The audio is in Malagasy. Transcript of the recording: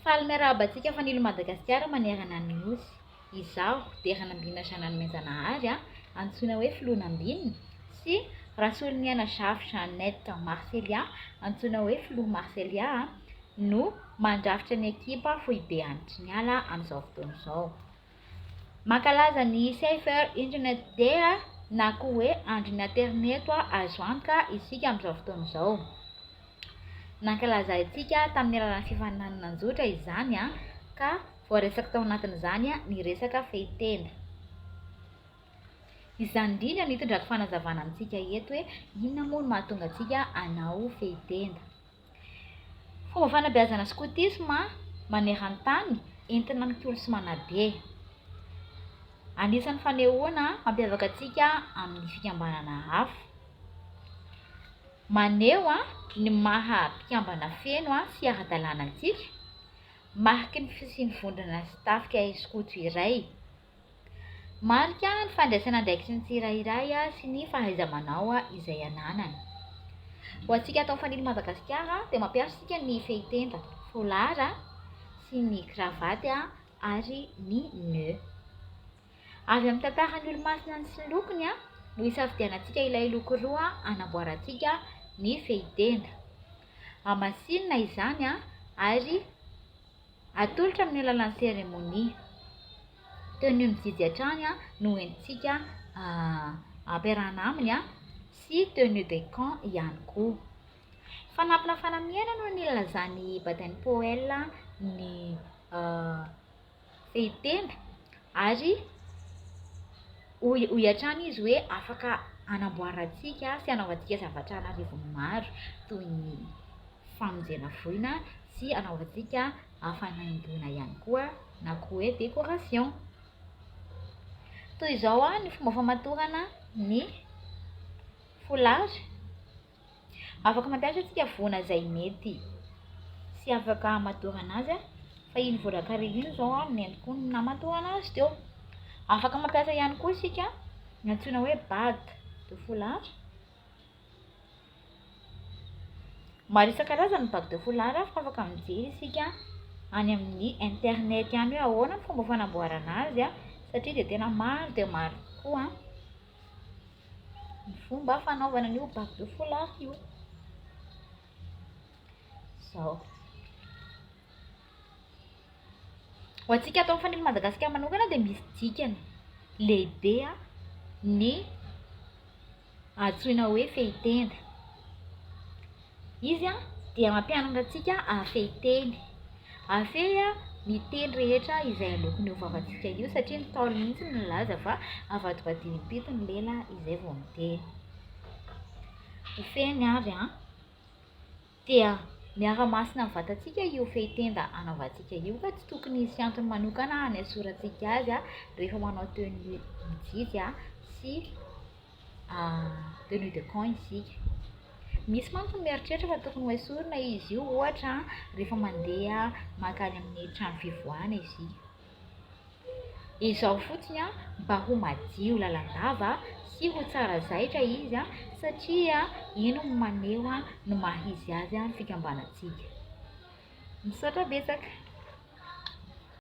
Faly miarabantsika fanilo Madagasikara manerana ny nosy. Izaho dia hanambina sananomenjanahary antsoina hoe filohanambinina sy rasoloniana Jafy Jeannette Marselia antsoina hoe filoha Marselia no mandrafitra ny ekipa foibe andritry ny ala amin'izao fotoana izao. Mankalaza ny Safer Internet Day na koa hoe andron'ny internet azo antoka isika amin'izao fotoana izao. Nankalaza antsika tamin'ny alalan'ny fifaninanana anjotra izany ka voaresaka tao anatin'izany ny resaka fehitenda. Izany indrindra no hitondrako fanazavana amintsika eto hoe inona moa no mahatonga antsika hanao fehitenda. Fomba fanabeazana skotisma maneran-tany entina mikolo sy manabe. Anisan'ny fanehoana mampiavaka antsika amin'ny fikambanana hafa. Maneho ny maha-mpikambana feno sy ara-dalàna antsika, mariky ny fisinvondrona sy tafika skoto iray. Marika ny fandraisana andraikitry ny tsirairay sy ny fahaiza-manao izay ananany. Ho antsika atao fanilo Madagasikara dia mampiasa isika ny fehitenda, folara sy ny kravaty ary ny nœud. Avy amin'ny tantaran'ny olo-masina sy ny lokony no hisafidianantsika ilay loko roa hanamboarantsika ny fehitenda. Hamasinina izany ary atolotra amin'ny alalan'ny seremonia. Tenue mijijy hatrany no entintsika ampiarahana aminy sy tenue de camp ihany koa. Fanampina fanamiana no nilazany Baden Powell ny fehitenda ary hoy hatrany izy hoe afaka hanamboarantsika sy hanaovantsika zavatra anarivony maro toy ny famonjena voina sy hanaovantsika fanaingoana ihany koa na koa hoe décoration. Toy izao ny fomba famatorana ny foulard. Afaka mampiasa antsika voana izay mety sy afaka hamatorana azy fa iny vola carré iny izao ny endriko ny namatorana azy teo. Afaka mampiasa ihany koa isika ny antsoina hoe bague de foulard. Maro isan-karazany bague de foulard fa afaka mijery isika any amin'ny internet ihany hoe ahoana ny fomba fanamboarana azy satria dia tena maro dia maro tokoa ny fomba fanaovana an'io bague de foulard io. Zao. Ho antsika atao fanilo Madagasikara manokana dia misy dikany lehibe ny antsoina hoe fehitenda. Izy dia mampianatra antsika fehiteny. Afehy miteny rehetra izay alokon'ny hovavantsika io satria ny Ntaolo mihitsy no nilaza fa avadibadiny pito ny lela izay vao miteny. Ofehiny avy dia miara-masina amin'ny vatantsika io fehitenda anaovantsika io ka tsy tokony hisy antony manokana hanesorantsika azy rehefa manao tenue mijijy sy tenue de camp isika. Misy manko mieritreritra fa tokony ho esorina izy io ohatra rehefa mandeha mankany amin'ny trano fivoahana isika. Izao fotsiny mba ho madio lalandava sy ho tsara zaitra izy satria ino no maneho no maha izy azy ny fikambanantsika. Misaotra betsaka.